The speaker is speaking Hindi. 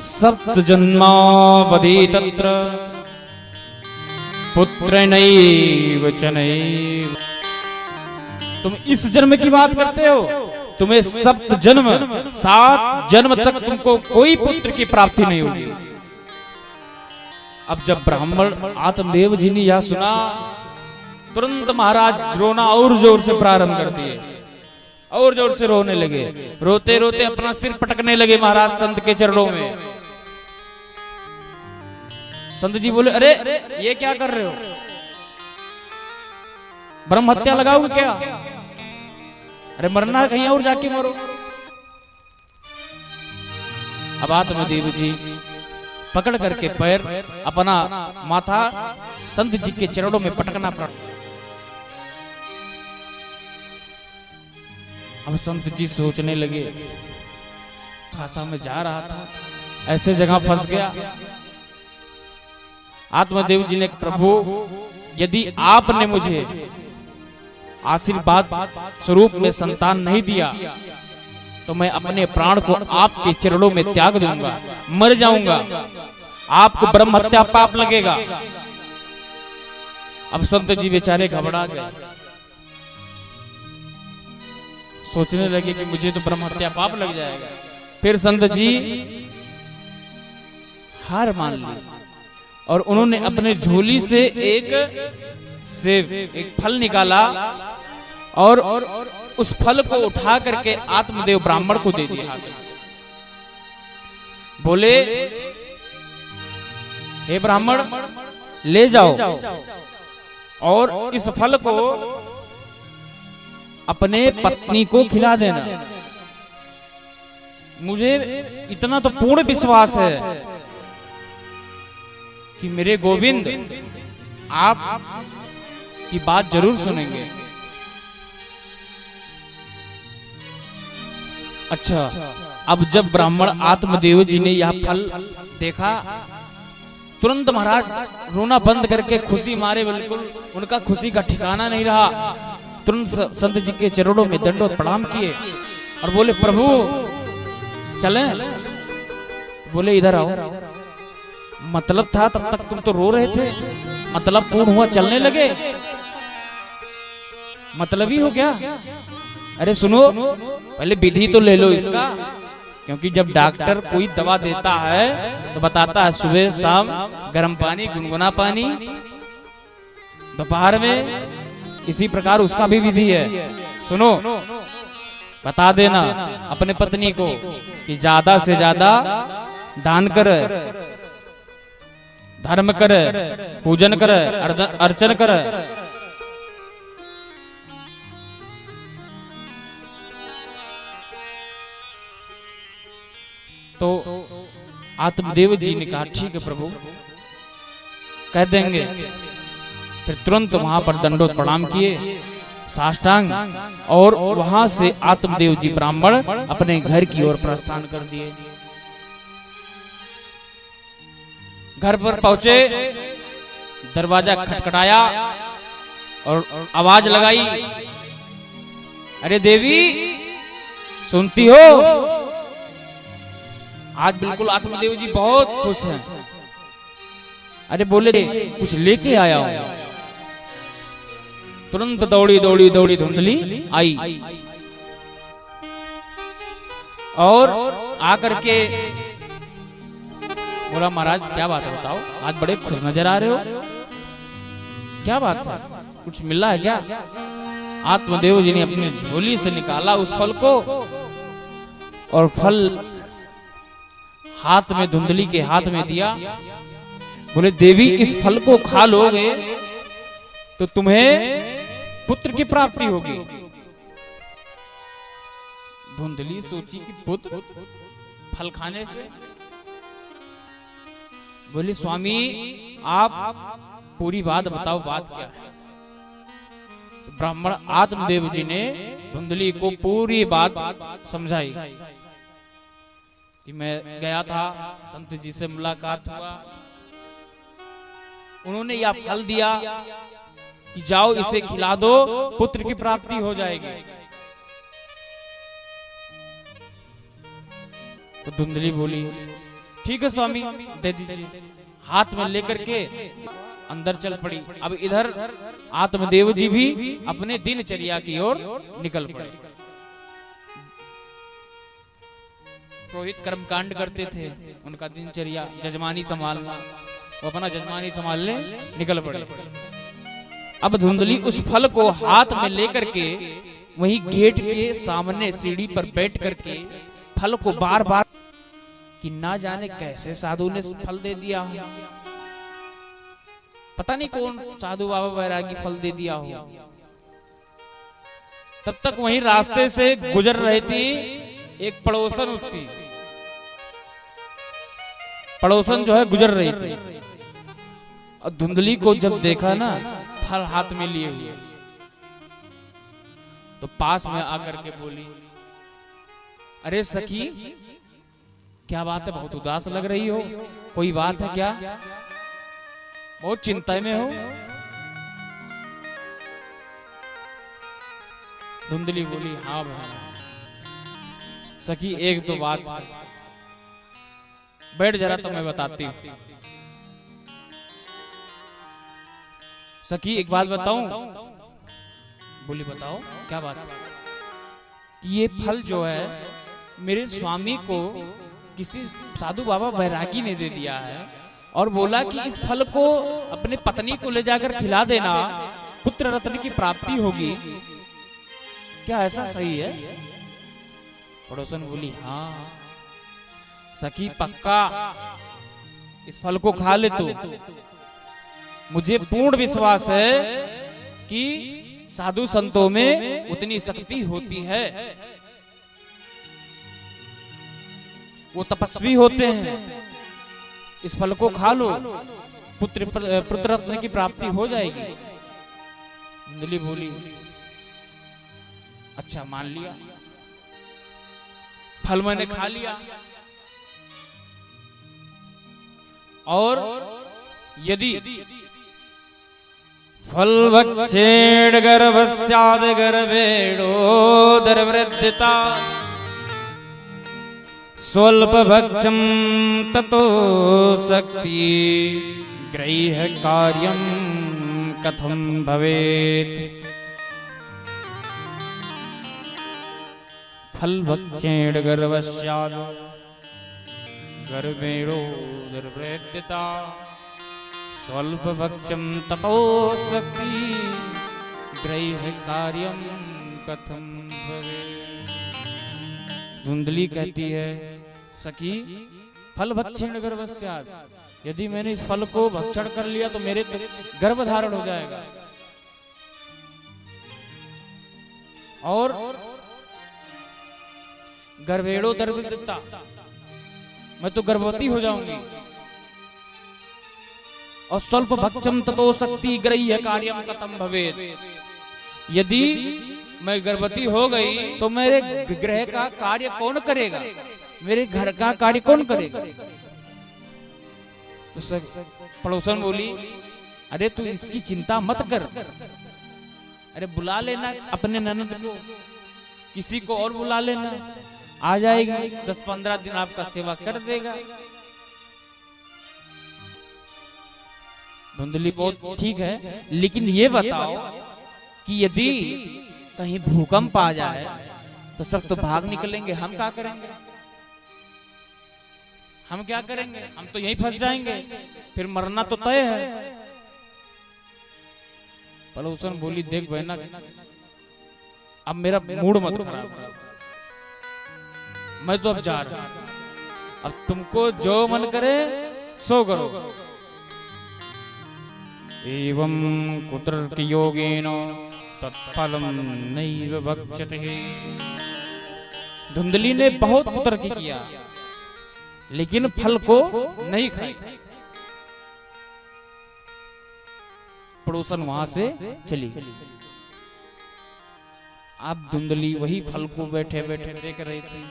सप्त जन्मावधि तत्र पुत्रेणैव च नैव। तुम इस जन्म की बात करते हो, तुम्हें सप्त जन्म 7 जन्म तक तुमको कोई पुत्र की प्राप्ति नहीं होगी। अब जब ब्राह्मण आत्मदेव जी ने यह सुना, तुरंत महाराज रोना और जोर से प्रारंभ कर दिए, और जोर से रोने लगे। रोते रोते अपना सिर पटकने लगे महाराज संत के चरणों में। संत जी बोले, अरे ये क्या कर रहे हो, ब्रह्म हत्या लगाओगे क्या? अरे मरना है, कहीं और जाके मरो। अब आत्मदेव जी पकड़ करके पैर अपना माथा संत जी के चरणों में पटकना पड़ा। अब संत जी सोचने लगे, भाषा में जा रहा था, ऐसे जगह फंस गया। आत्मदेव जी ने, प्रभु यदि आपने मुझे आशीर्वाद स्वरूप में संतान नहीं दिया तो मैं अपने प्राण को आपके चरणों में त्याग दूंगा, मर जाऊंगा, आपको ब्रह्म हत्या पाप लगेगा। अब संत जी बेचारे घबरा गए, सोचने लगे कि मुझे तो ब्रह्म हत्या पाप लग जाएगा। फिर संत जी हार मान ली और उन्होंने अपने झोली से एक सेब, एक फल निकाला और उस फल को उठा करके आत्मदेव ब्राह्मण को दे दिया। बोले, हे ब्राह्मण ले जाओ और इस फल को अपने पत्नी को खिला देना। मुझे इतना तो पूर्ण विश्वास है कि मेरे गोविंद आप की बात जरूर सुनेंगे। अच्छा, अब जब ब्राह्मण आत्मदेव जी ने यह फल देखा, तुरंत महाराज रोना बंद करके खुशी मारे, बिल्कुल उनका खुशी का ठिकाना नहीं रहा। तुरंत संत जी के चरणों में दंडवत प्रणाम किए और बोले, प्रभु चलें? बोले, इधर आओ। मतलब था तब तक तुम तो रो रहे थे, मतलब पूर्ण हुआ, चलने लगे, मतलब ही हो गया। अरे सुनो, पहले विधि तो ले लो इसका, क्योंकि जब डॉक्टर कोई दवा देता है तो बताता है सुबह शाम गर्म पानी, गुनगुना पानी, दोपहर में इसी प्रकार उसका भी विधि है। सुनो, बता देना अपने पत्नी को कि ज्यादा से ज्यादा दान करे, धर्म करे, पूजन करे, अर्चन करे। तो आत्मदेव जी ने कहा, ठीक है प्रभु, कह देंगे। फिर तुरंत वहां पर दंडोत प्रणाम किए, साष्टांग, और वहां से आत्मदेव जी ब्राह्मण अपने घर की ओर प्रस्थान कर दिए। घर पर पहुंचे, दरवाजा खटखटाया और आवाज लगाई, अरे देवी सुनती हो? आज बिल्कुल आत्मदेव जी बहुत खुश हैं। अरे बोले, कुछ लेके आया हूं। तुरंत दौड़ी दौड़ी दौड़ी धुंधली आई और आकर के बोला, महाराज क्या बात है, बताओ, आज बड़े खुश नजर आ रहे हो, क्या बात है, कुछ मिला है क्या? आत्मदेव जी ने अपनी झोली से निकाला उस फल को और फल हाथ में, धुंधली के हाथ में दिया। बोले, देवी इस फल को खा लोगे तो तुम्हें पुत्र की प्राप्ति होगी। धुंधली सोची कि पुत्र फल खाने से? बोले, स्वामी आप पूरी बात बताओ, बात क्या है? तो ब्राह्मण आत्मदेव जी ने धुंधली को पूरी बात समझाई कि मैं गया था, संत जी से मुलाकात हुआ, उन्होंने यह फल दिया कि जाओ इसे खिला दो, पुत्र की प्राप्ति हो जाएगी। तो धुंधली बोली, ठीक है स्वामी दे दीजिए। हाथ में लेकर के अंदर चल पड़ी। अब इधर आत्मदेव जी भी अपने दिनचर्या की ओर निकल पड़े। पुरोहित कर्मकांड करते थे, उनका दिनचर्या जजमानी संभालना, वो अपना जजमानी संभालने निकल पड़े। अब धुंधली उस फल को हाथ में लेकर के वहीं गेट के सामने सीढ़ी पर बैठ करके फल को बार बार कि ना जाने कैसे साधु ने फल दे दिया हो, पता नहीं कौन साधु बाबा बैरागी फल दे दिया हो। तब तक वहीं रास्ते से गुजर रही थी एक पड़ोसन, उसकी पड़ोसन जो है गुजर रही थी। और धुंधली को जब देखा ना फल हाथ में लिए हुए, तो पास में आकर के बोली, अरे सखी क्या बात है, बहुत उदास लग रही हो, कोई बात है क्या, बहुत चिंता में हो। धुंधली बोली, हाँ भाई सखी एक तो बात, बैठ जरा तो मैं बताती हूँ। सखी एक बात बताऊं? बोली बताओ क्या बात। ये फल जो है मेरे स्वामी को किसी साधु बाबा बैरागी ने दे दिया है और बोला कि इस फल को अपने पत्नी को ले जाकर खिला देना, पुत्र रत्न की प्राप्ति होगी, क्या ऐसा सही है? पड़ोसन बोली, हाँ सखी पक्का इस फल को खा ले तो मुझे पूर्ण विश्वास है कि साधु संतों में उतनी शक्ति होती है, वो तपस्वी होते हैं, इस फल को खा लो, पुत्र रत्न की प्राप्ति हो जाएगी। धुंधली बोली, अच्छा मान लिया, फल मैंने खा लिया, और यदि फल भक्षेण गर्भस्याद गर्भेणोदरवृद्धिता स्वल्प भक्षम ततो शक्ति ग्रह्य कार्यम कथम भवेत्। फल भक्षेण गर्भस्याद गर्भेणोदरवृद्धिता स्वल्प भक्षम ततो शक्ति ग्रह्य कार्यम कथम भवेत्। धुंधली कहती है, सखी फल भक्षेण गर्भस्यात्, यदि मैंने इस फल को भक्षण कर लिया तो मेरे गर्भ धारण हो जाएगा और गर्भेणोदरवृद्धिता, मैं तो गर्भवती हो जाऊंगी। और स्वल्प भक्षम ततो शक्ति ग्रह्य कार्यम कथम भवेत्, यदि मैं गर्भवती हो गई तो मेरे ग्रह का कार्य कौन करेगा, मेरे घर का कार्य कौन करेगा? तो पड़ोसन बोली, अरे तू इसकी चिंता मत कर, अरे बुला लेना अपने ननद को, किसी को और बुला लेना, आ जाएगी, 10-15 दिन आपका सेवा कर देगा। धुंधली बहुत ठीक है, लेकिन ये बताओ कि यदि कहीं भूकंप आ जाए तो सब तो भाग निकलेंगे, हम क्या करेंगे? हम क्या करेंगे? हम तो यहीं फंस जाएंगे, फिर मरना तो तय है। पड़ोसन बोली, देख बहना अब मेरा मूड मत खराब, मैं तो अब जा रहा हूं, अब तुमको जो मन करे सो करो। एवं कुतर्क योगेन तत्फलम नैव भक्षते। धुंधली ने बहुत कुतर्क किया लेकिन फल को नहीं खाई। पड़ोसन वहां से चली। अब धुंधली वही फल को बैठे बैठे देख रही थी।